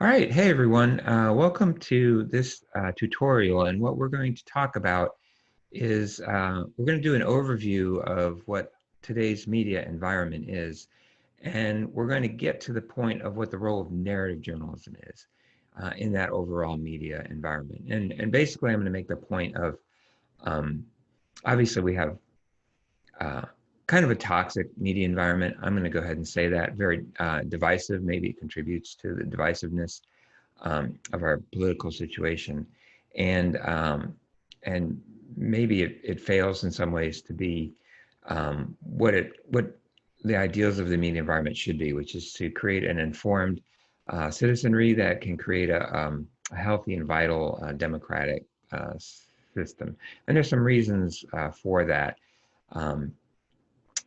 All right, hey everyone, welcome to this tutorial. And what we're going to talk about is we're going to do an overview of what today's media environment is. And we're going to get to the point of what the role of narrative journalism is in that overall media environment. And basically, I'm going to make the point of um, obviously we have uh, kind of a toxic media environment. I'm going to go ahead and say that very divisive. Maybe it contributes to the divisiveness of our political situation, and and maybe it fails in some ways to be what the ideals of the media environment should be, which is to create an informed citizenry that can create a healthy and vital democratic system. And there's some reasons for that. Um,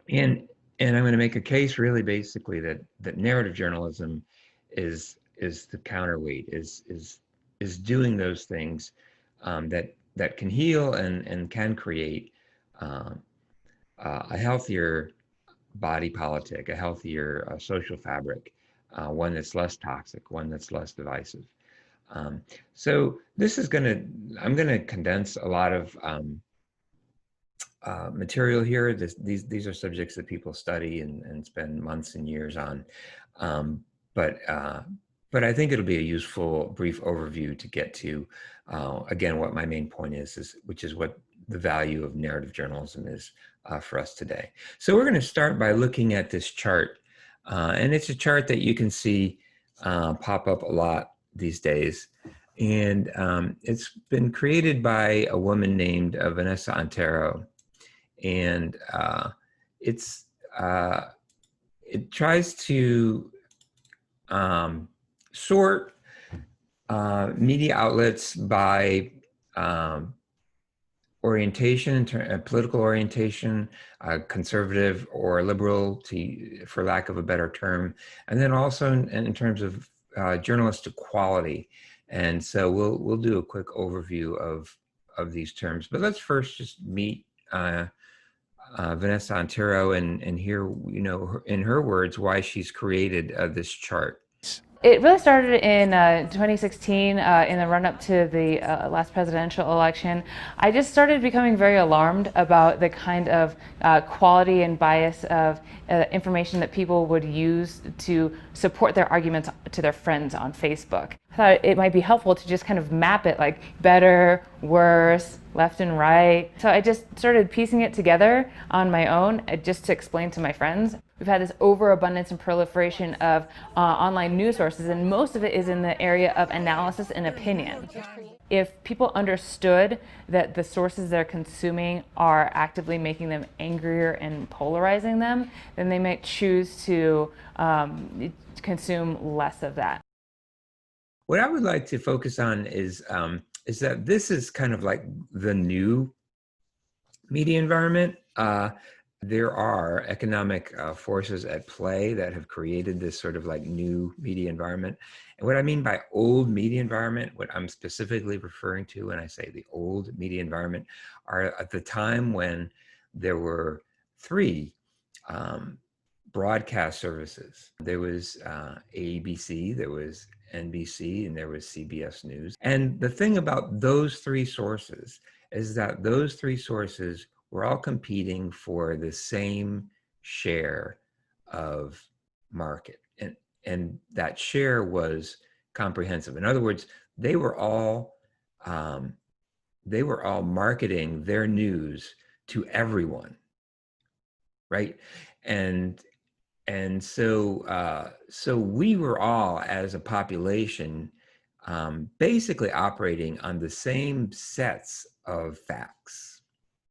and and I'm going to make a case really basically that narrative journalism is the counterweight, is doing those things that can heal and can create um, a healthier body politic, a healthier social fabric, one that's less toxic, one that's less divisive. Um, so this is going to, I'm going to condense a lot of material here. These are subjects that people study and spend months and years on. Um, but uh, but I think it'll be a useful brief overview to get to, again, what my main point is which is what the value of narrative journalism is for us today. So we're going to start by looking at this chart. And it's a chart that you can see pop up a lot these days. And it's been created by a woman named Vanessa Antero, and it's it tries to sort media outlets by um, orientation, political orientation, conservative or liberal, for lack of a better term, and then also in terms of journalistic quality. And so we'll do a quick overview of these terms, but let's first just meet Vanessa Antero and hear, in her words, why she's created this chart. It really started in 2016 in the run up to the last presidential election. I just started becoming very alarmed about the kind of quality and bias of information that people would use to support their arguments to their friends on Facebook. I thought it might be helpful to just kind of map it like better, worse, left and right. So I just started piecing it together on my own just to explain to my friends. We've had this overabundance and proliferation of online news sources, and most of it is in the area of analysis and opinion. If people understood that the sources they're consuming are actively making them angrier and polarizing them, then they might choose to consume less of that. What I would like to focus on is that this is kind of like the new media environment. There are economic forces at play that have created this sort of like new media environment. And what I mean by old media environment, what I'm specifically referring to when I say the old media environment, are at the time when there were three broadcast services. There was ABC, there was NBC, and there was CBS News. And the thing about those three sources is that those three sources were all competing for the same share of market. And that share was comprehensive. In other words, they were all marketing their news to everyone, right? And so we were all, as a population, basically operating on the same sets of facts.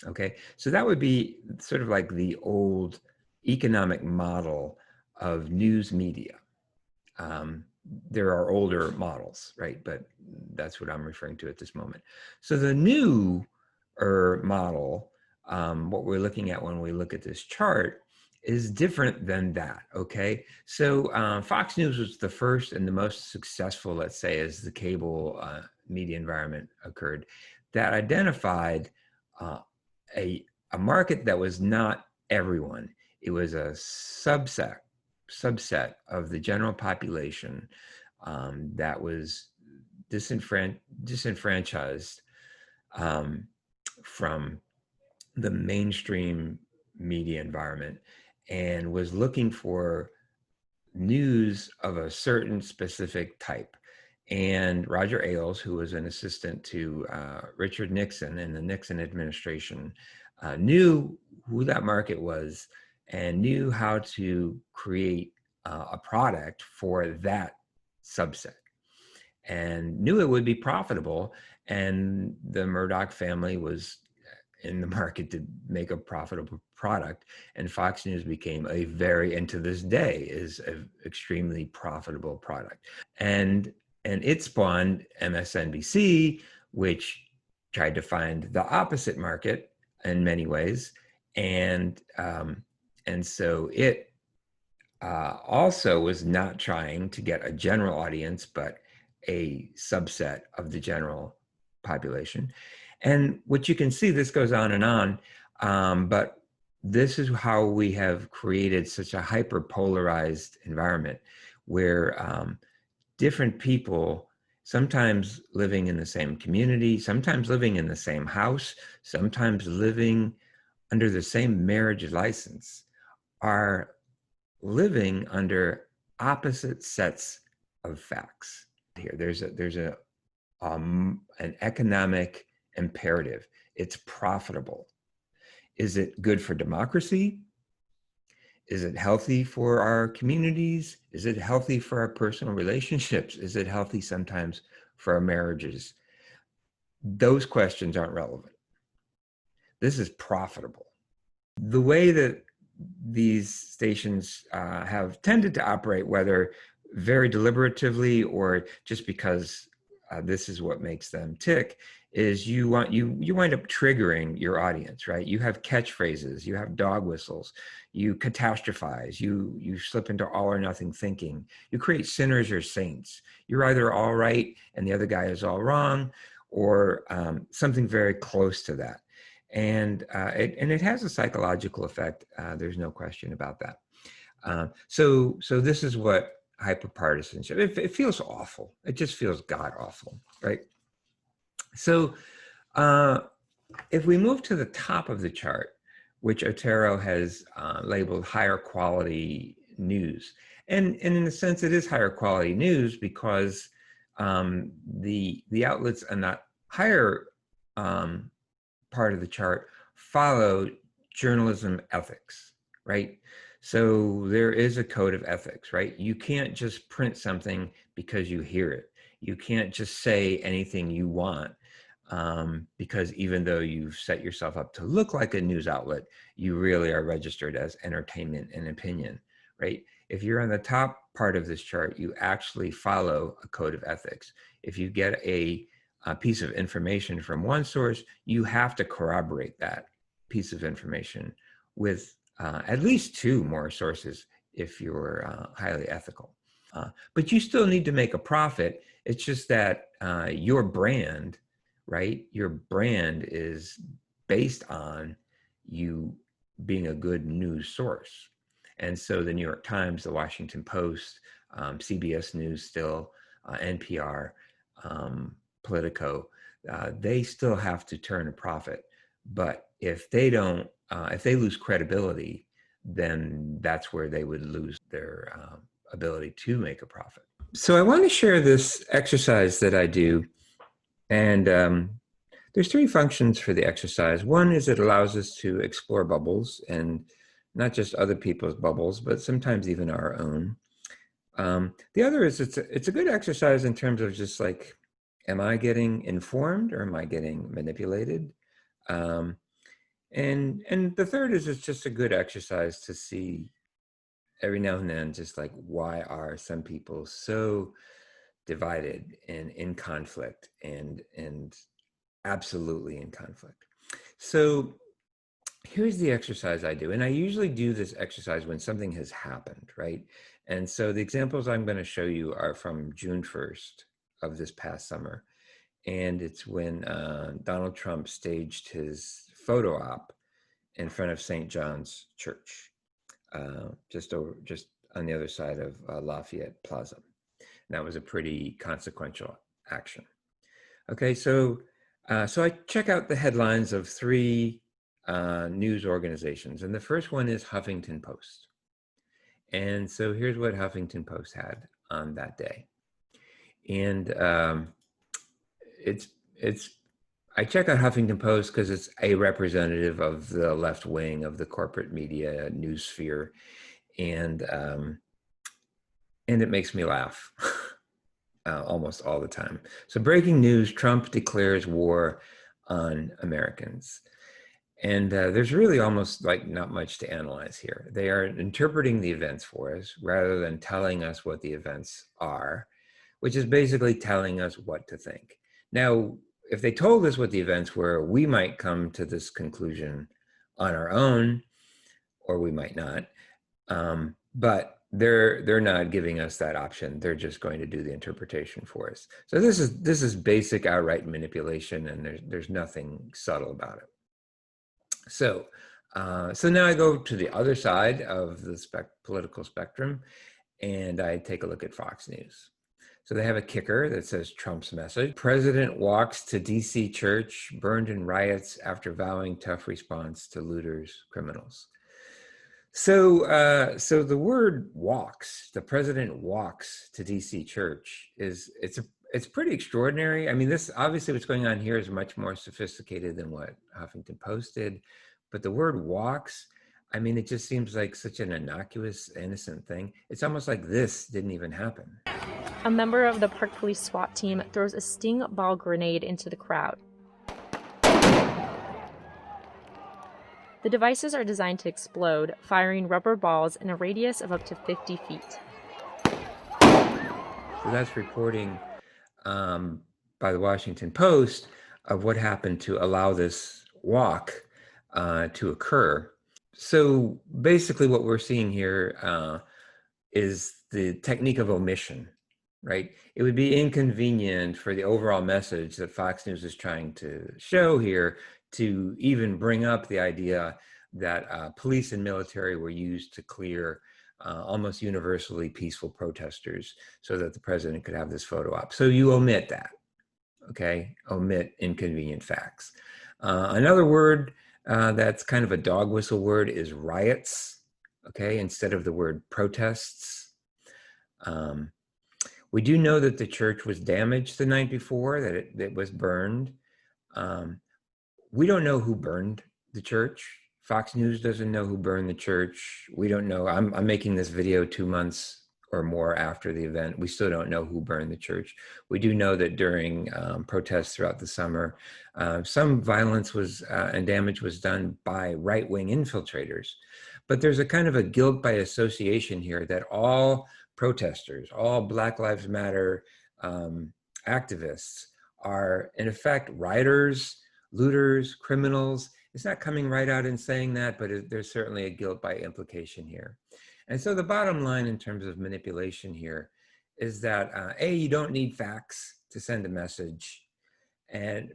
Okay, so that would be sort of like the old economic model of news media. There are older models, right? But that's what I'm referring to at this moment. So the newer model, what we're looking at when we look at this chart, is different than that, okay? So Fox News was the first and the most successful, let's say, as the cable media environment occurred, that identified a market that was not everyone. It was a subset of the general population that was disenfranchised from the mainstream media environment and was looking for news of a certain specific type. And Roger Ailes, who was an assistant to Richard Nixon in the Nixon administration, knew who that market was and knew how to create a product for that subset and knew it would be profitable. And the Murdoch family was in the market to make a profitable product. And Fox News became and to this day is an extremely profitable product. And it spawned MSNBC, which tried to find the opposite market in many ways. And so it also was not trying to get a general audience, but a subset of the general population. And what you can see, this goes on and on, but this is how we have created such a hyper-polarized environment where different people, sometimes living in the same community, sometimes living in the same house, sometimes living under the same marriage license, are living under opposite sets of facts. Here, there's an economic imperative. It's profitable. Is it good for democracy? Is it healthy for our communities? Is it healthy for our personal relationships? Is it healthy sometimes for our marriages? Those questions aren't relevant. This is profitable. The way that these stations have tended to operate, whether very deliberatively or just because this is what makes them tick, is you wind up triggering your audience, right? You have catchphrases, you have dog whistles, you catastrophize, you slip into all or nothing thinking, you create sinners or saints. You're either all right and the other guy is all wrong, or something very close to that. And it has a psychological effect. There's no question about that. So this is what hyperpartisanship. It feels awful. It just feels god awful, right? So if we move to the top of the chart, which Otero has labeled higher quality news, and in a sense it is higher quality news because the outlets on that higher part of the chart follow journalism ethics, right? So there is a code of ethics, right? You can't just print something because you hear it. You can't just say anything you want because even though you've set yourself up to look like a news outlet, you really are registered as entertainment and opinion, right? If you're on the top part of this chart, you actually follow a code of ethics. If you get a piece of information from one source, you have to corroborate that piece of information with at least two more sources if you're highly ethical. But you still need to make a profit. It's just that your brand, right? Your brand is based on you being a good news source. And so the New York Times, the Washington Post, CBS News still, NPR, Politico, they still have to turn a profit. But if they don't, if they lose credibility, then that's where they would lose their ability to make a profit. So I want to share this exercise that I do. And there's three functions for the exercise. One is it allows us to explore bubbles, and not just other people's bubbles, but sometimes even our own. The other is it's a good exercise in terms of just like, am I getting informed or am I getting manipulated? And the third is it's just a good exercise to see every now and then, just like, why are some people so divided and in conflict and absolutely in conflict? So here's the exercise I do. And I usually do this exercise when something has happened, right? And so the examples I'm going to show you are from June 1st of this past summer. And it's when Donald Trump staged his photo op in front of St. John's Church, just on the other side of Lafayette Plaza. That was a pretty consequential action. Okay, so I check out the headlines of three news organizations, and the first one is Huffington Post. And so here's what Huffington Post had on that day. And it's I check out Huffington Post because it's a representative of the left wing of the corporate media news sphere, and it makes me laugh almost all the time. So breaking news: Trump declares war on Americans. And there's really almost like not much to analyze here. They are interpreting the events for us rather than telling us what the events are, which is basically telling us what to think. Now, if they told us what the events were, we might come to this conclusion on our own, or we might not. But they're not giving us that option. They're just going to do the interpretation for us. So this is basic outright manipulation, and there's nothing subtle about it. So now I go to the other side of the political spectrum, and I take a look at Fox News. So they have a kicker that says Trump's message: President walks to DC church burned in riots after vowing tough response to looters, criminals. So the word walks, the president walks to DC church it's pretty extraordinary. I mean, this obviously what's going on here is much more sophisticated than what Huffington Post did, but the word walks, I mean, it just seems like such an innocuous, innocent thing. It's almost like this didn't even happen. A member of the Park Police SWAT team throws a sting ball grenade into the crowd. The devices are designed to explode, firing rubber balls in a radius of up to 50 feet. So that's reporting by the Washington Post of what happened to allow this walk to occur. So basically what we're seeing here is the technique of omission, right? It would be inconvenient for the overall message that Fox News is trying to show here to even bring up the idea that police and military were used to clear almost universally peaceful protesters so that the president could have this photo op. So you omit that, okay? Omit inconvenient facts. Another word that's kind of a dog whistle word is riots, okay, instead of the word protests. We do know that the church was damaged the night before, that it was burned. We don't know who burned the church. Fox News doesn't know who burned the church. We don't know. I'm making this video 2 months or more after the event. We still don't know who burned the church. We do know that during protests throughout the summer, some violence was and damage was done by right-wing infiltrators. But there's a kind of a guilt by association here that all protesters, all Black Lives Matter activists are in effect rioters, looters, criminals. It's not coming right out and saying that, but there's certainly a guilt by implication here. And so the bottom line in terms of manipulation here is that A, you don't need facts to send a message, and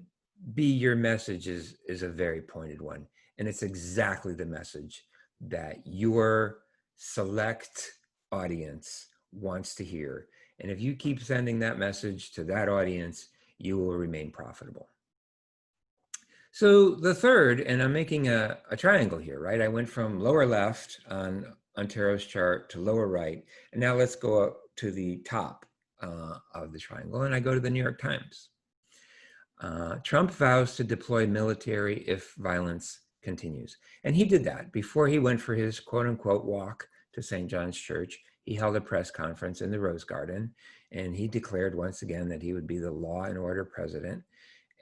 B, your message is a very pointed one. And it's exactly the message that your select audience wants to hear. And if you keep sending that message to that audience, you will remain profitable. So the third, and I'm making a triangle here, right? I went from lower left on Ontario's chart to lower right, and now let's go up to the top of the triangle, and I go to the New York Times. Trump vows to deploy military if violence continues. And he did that. Before he went for his quote unquote walk to St. John's Church, he held a press conference in the Rose Garden, and he declared once again that he would be the law and order president,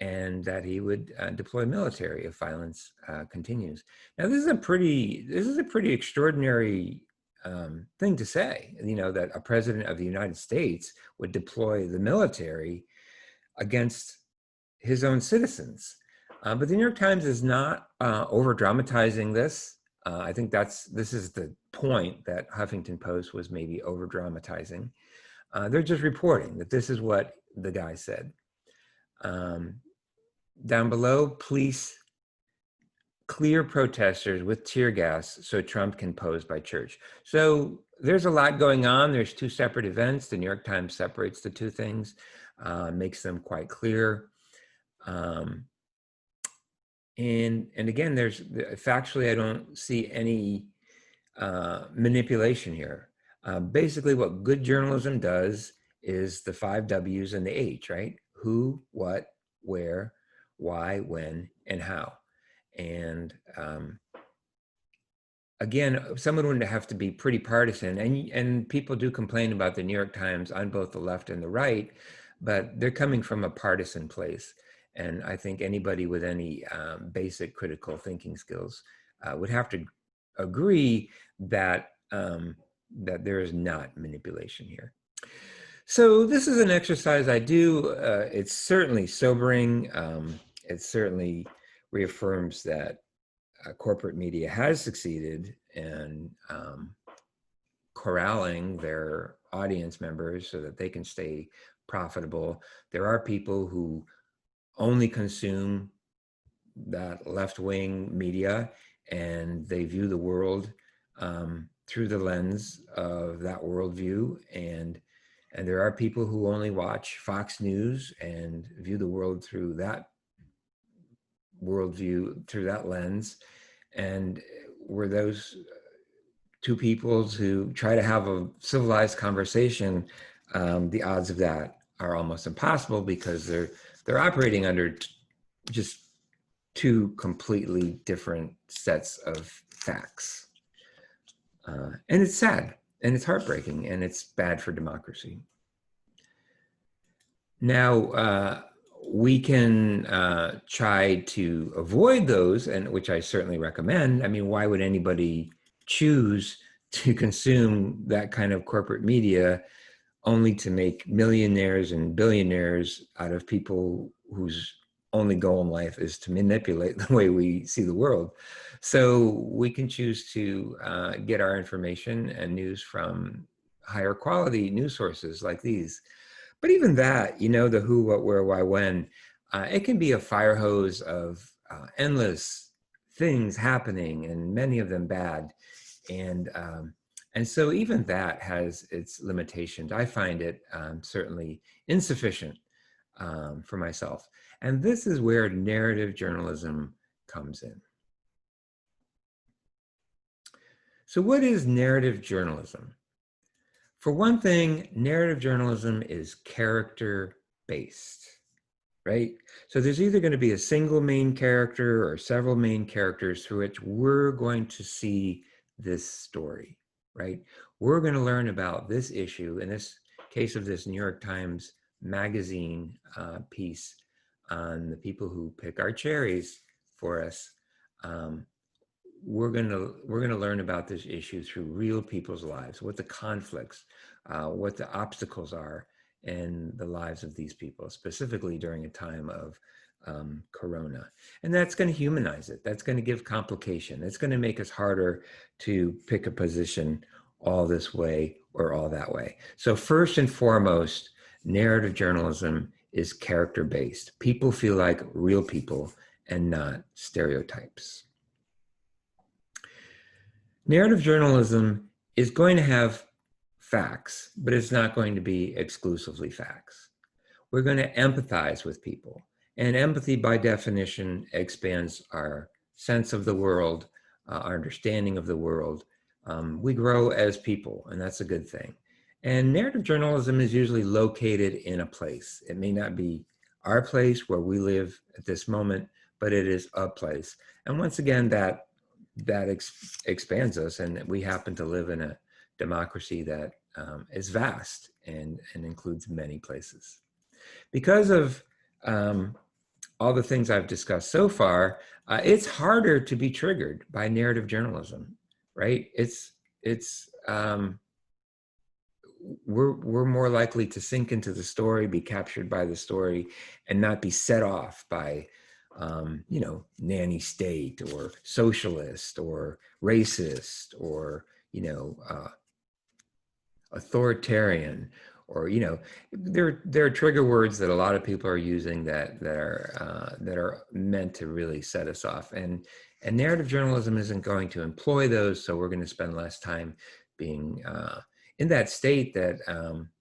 and that he would deploy military if violence continues. Now, this is a pretty extraordinary thing to say, you know, that a president of the United States would deploy the military against his own citizens. But the New York Times is not over dramatizing this. I think this is the point that Huffington Post was maybe over dramatizing. They're just reporting that this is what the guy said. Down below, police clear protesters with tear gas so Trump can pose by church. So there's a lot going on. There's two separate events. The New York Times separates the two things, makes them quite clear. And again, there's factually, I don't see any manipulation here. Basically, what good journalism does is the 5 W's and the H, right? Who, what, where, why, when, and how. And again, someone would have to be pretty partisan, and people do complain about the New York Times on both the left and the right, but they're coming from a partisan place. And I think anybody with any basic critical thinking skills would have to agree that that there is not manipulation here. So this is an exercise I do. It's certainly sobering. It certainly reaffirms that corporate media has succeeded in corralling their audience members so that they can stay profitable. There are people who only consume that left-wing media, and they view the world through the lens of that worldview. And there are people who only watch Fox News and view the world through that worldview, through that lens. And we're those two peoples who try to have a civilized conversation. The odds of that are almost impossible because they're operating under just two completely different sets of facts. And it's sad, and it's heartbreaking, and it's bad for democracy. Now, we can try to avoid those, and which I certainly recommend. I mean, why would anybody choose to consume that kind of corporate media only to make millionaires and billionaires out of people whose only goal in life is to manipulate the way we see the world? So we can choose to get our information and news from higher quality news sources like these. But even that, you know, the who, what, where, why, when, it can be a fire hose of endless things happening, and many of them bad. And so even that has its limitations. I find it certainly insufficient for myself. And this is where narrative journalism comes in. So what is narrative journalism? For one thing, narrative journalism is character-based, right? So there's either going to be a single main character or several main characters through which we're going to see this story, right? We're going to learn about this issue, in this case of this New York Times Magazine piece on the people who pick our cherries for us. We're gonna learn about this issue through real people's lives, what the conflicts, what the obstacles are in the lives of these people, specifically during a time of Corona. And that's going to humanize it. That's going to give complication. It's going to make us harder to pick a position all this way or all that way. So first and foremost, narrative journalism is character-based. People feel like real people and not stereotypes. Narrative journalism is going to have facts, but it's not going to be exclusively facts. We're going to empathize with people. And empathy, by definition, expands our sense of the world, our understanding of the world. We grow as people, and that's a good thing. And narrative journalism is usually located in a place. It may not be our place where we live at this moment, but it is a place. And once again, that expands us, and we happen to live in a democracy that is vast and includes many places. Because of all the things I've discussed so far, it's harder to be triggered by narrative journalism, right? We're more likely to sink into the story, be captured by the story, and not be set off by nanny state or socialist or racist or, authoritarian, or, there are trigger words that a lot of people are using that are meant to really set us off. And And narrative journalism isn't going to employ those, so we're going to spend less time being in that state that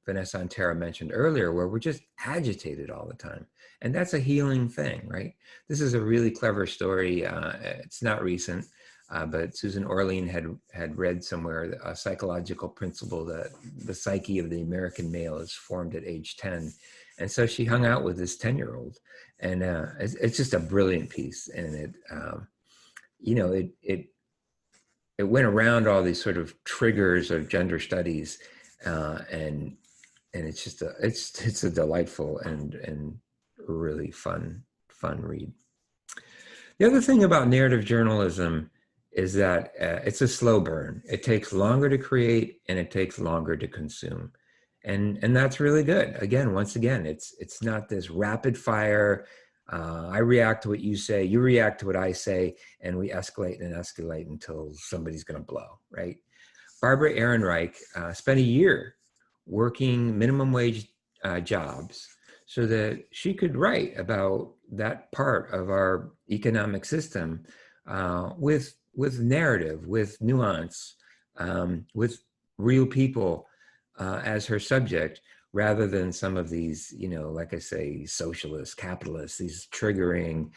Vanessa and Tara mentioned earlier, where we're just agitated all the time. And that's a healing thing, right? This is a really clever story. It's not recent, but Susan Orlean had read somewhere a psychological principle that the psyche of the American male is formed at age 10. And so she hung out with this 10-year-old. And it's just a brilliant piece. And it went around all these sort of triggers of gender studies, and it's just it's a delightful and really fun read. The other thing about narrative journalism is that it's a slow burn. It takes longer to create and it takes longer to consume, and that's really good. Again, once again, it's not this rapid fire. I react to what you say, you react to what I say, and we escalate and escalate until somebody's going to blow, right? Barbara Ehrenreich spent a year working minimum wage jobs so that she could write about that part of our economic system with narrative, with nuance, with real people as her subject, rather than some of these, like I say, socialist, capitalist, these triggering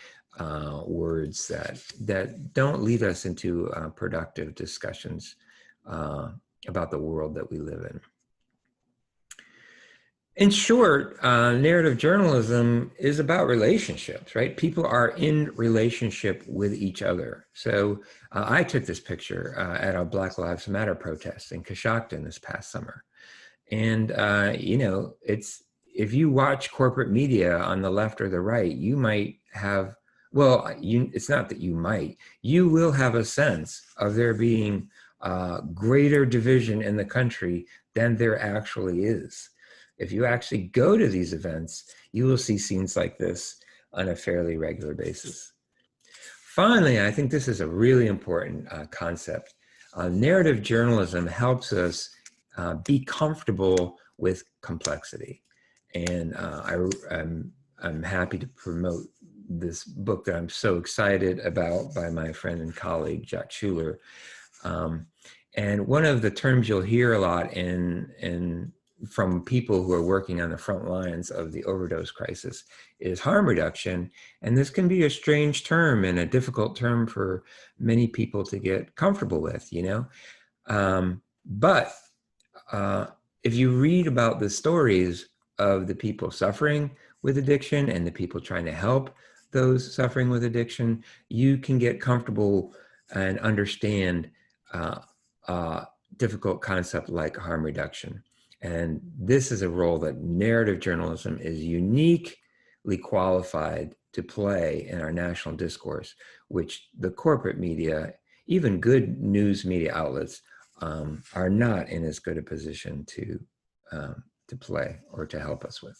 words that don't lead us into productive discussions about the world that we live in. In short, narrative journalism is about relationships, right? People are in relationship with each other. So I took this picture at a Black Lives Matter protest in Coshocton this past summer. And, it's, if you watch corporate media on the left or the right, you might have, it's not that you might, you will have a sense of there being greater division in the country than there actually is. If you actually go to these events, you will see scenes like this on a fairly regular basis. Finally, I think this is a really important concept. Narrative journalism helps us be comfortable with complexity. And I'm happy to promote this book that I'm so excited about by my friend and colleague, Jack Schuler. And one of the terms you'll hear a lot from people who are working on the front lines of the overdose crisis is harm reduction. And this can be a strange term and a difficult term for many people to get comfortable with, but if you read about the stories of the people suffering with addiction and the people trying to help those suffering with addiction, you can get comfortable and understand a difficult concept like harm reduction. And this is a role that narrative journalism is uniquely qualified to play in our national discourse, which the corporate media, even good news media outlets, are not in as good a position to play or to help us with.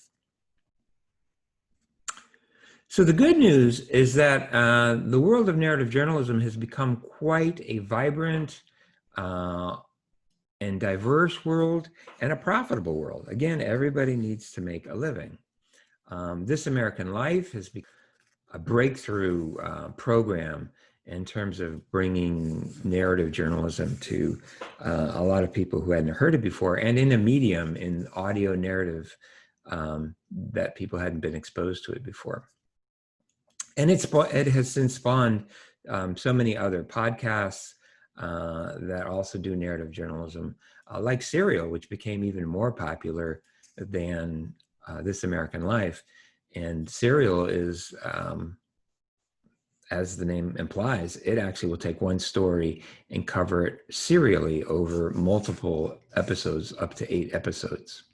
So the good news is that the world of narrative journalism has become quite a vibrant and diverse world and a profitable world. Again, everybody needs to make a living. This American Life has become a breakthrough program in terms of bringing narrative journalism to a lot of people who hadn't heard it before, and in a medium, in audio narrative, that people hadn't been exposed to it before. And it has since spawned so many other podcasts that also do narrative journalism, like Serial, which became even more popular than This American Life. And Serial is, as the name implies, it actually will take one story and cover it serially over multiple episodes, up to 8 episodes.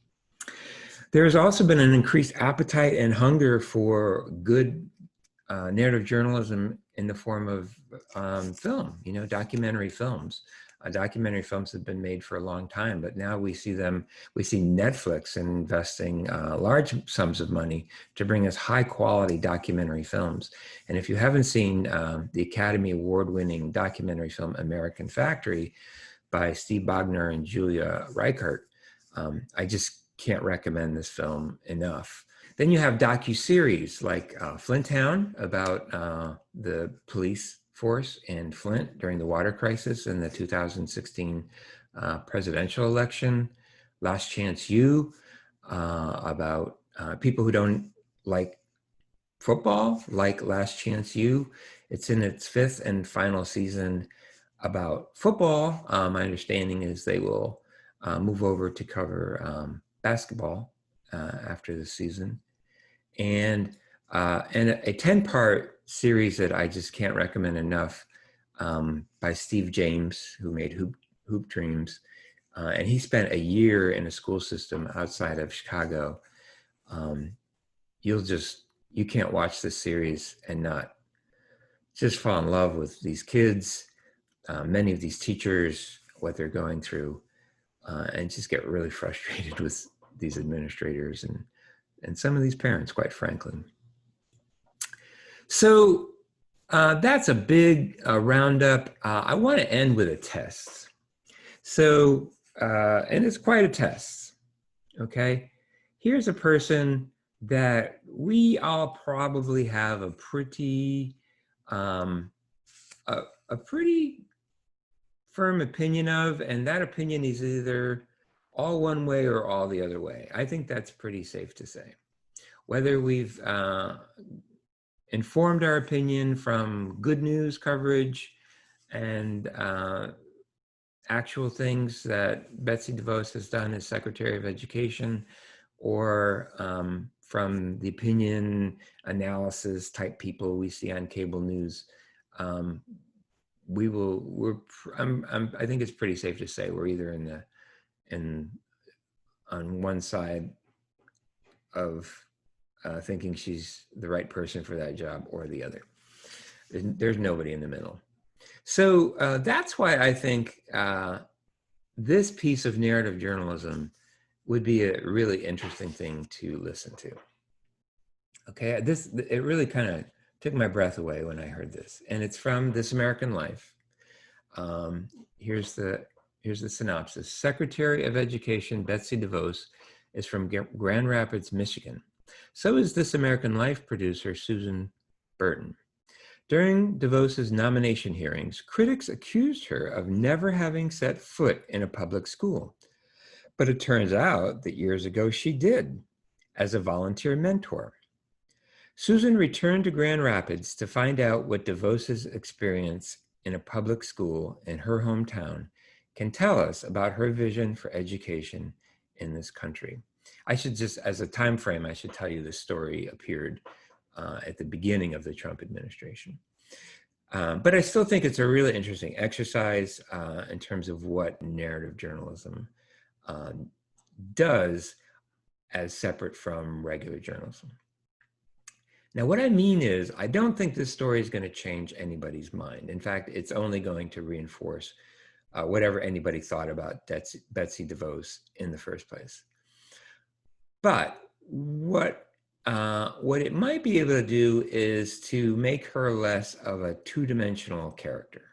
There's also been an increased appetite and hunger for good narrative journalism in the form of film, documentary films. Documentary films have been made for a long time, but now we see Netflix investing large sums of money to bring us high quality documentary films. And if you haven't seen the Academy Award-winning documentary film American Factory by Steve Bogner and Julia Reichert, I just can't recommend this film enough. Then you have docuseries like Flinttown, about the police force in Flint during the water crisis in the 2016 presidential election. Last Chance U, about people who don't like football, like Last Chance U. It's in its 5th and final season about football. My understanding is they will move over to cover basketball after the season. And a 10-part series that I just can't recommend enough by Steve James, who made Hoop Dreams. And he spent a year in a school system outside of Chicago. You can't watch this series and not just fall in love with these kids, many of these teachers, what they're going through, and just get really frustrated with these administrators and some of these parents, quite frankly. So that's a big roundup. I want to end with a test. So, and it's quite a test, okay? Here's a person that we all probably have a pretty firm opinion of, and that opinion is either all one way or all the other way. I think that's pretty safe to say. Whether we've informed our opinion from good news coverage and actual things that Betsy DeVos has done as Secretary of Education, or from the opinion analysis type people we see on cable news, I think it's pretty safe to say we're either on one side of thinking she's the right person for that job, or the other. There's nobody in the middle. So that's why I think this piece of narrative journalism would be a really interesting thing to listen to. Okay, it really kind of took my breath away when I heard this, and it's from This American Life. Here's the synopsis. Secretary of Education Betsy DeVos is from Grand Rapids, Michigan. So is This American Life producer Susan Burton. During DeVos's nomination hearings, critics accused her of never having set foot in a public school. But it turns out that years ago she did, as a volunteer mentor. Susan returned to Grand Rapids to find out what DeVos's experience in a public school in her hometown can tell us about her vision for education in this country. I should just, as a time frame, I should tell you this story appeared at the beginning of the Trump administration. But I still think it's a really interesting exercise in terms of what narrative journalism does as separate from regular journalism. Now, what I mean is, I don't think this story is going to change anybody's mind. In fact, it's only going to reinforce whatever anybody thought about Betsy DeVos in the first place. But what it might be able to do is to make her less of a two-dimensional character,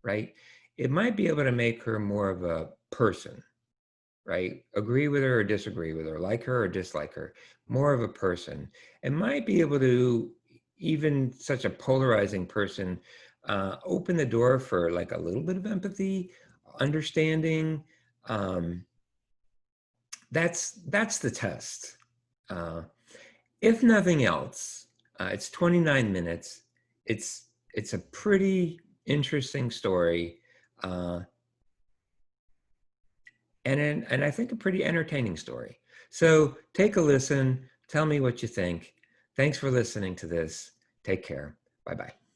right? It might be able to make her more of a person, right? Agree with her or disagree with her, like her or dislike her, more of a person. It might be able to, even such a polarizing person, open the door for like a little bit of empathy, understanding. That's the test. If nothing else, it's 29 minutes. It's a pretty interesting story, and I think a pretty entertaining story. So take a listen. Tell me what you think. Thanks for listening to this. Take care. Bye-bye.